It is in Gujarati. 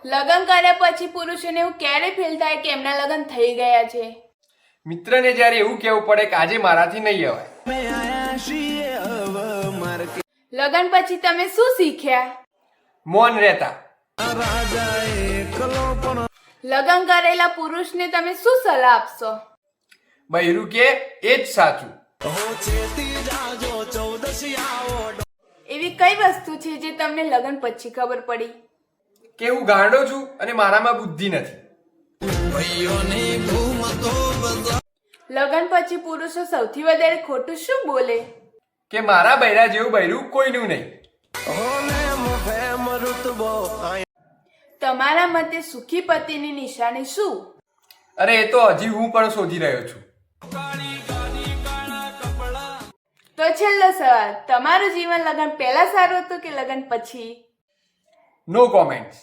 લગ્ન કર્યા પછી પુરુષોને એવું ક્યારે ફીલ થાય કે એમના લગ્ન થઈ ગયા છે? મિત્રને જ્યારે એવું કહેવું પડે કે આજે મારાથી નહીં અવાય. લગ્ન પછી તમે શું શીખ્યા? મૌન રહેતા. લગ્ન કરેલા પુરુષને તમે શું સલાહ આપશો? બૈરું કે એ જ સાચું. એવી કઈ વસ્તુ છે જે તમને લગ્ન પછી ખબર પડી? કે હું ગાંડો છું અને મારામાં બુદ્ધિ નથી. લગ્ન પછી પુરુષો સૌથી વધારે ખોટું શું બોલે? કે મારા બૈરા જેવું બૈરું કોઈનું નહીં. તમારા મતે સુખી પતિની નિશાની શું? અરે એ તો હજી હું પણ શોધી રહ્યો છું. તો છેલ્લો સવાલ, તમારું જીવન લગ્ન પહેલા સારું હતું કે લગ્ન પછી? નો કોમેન્ટ્સ.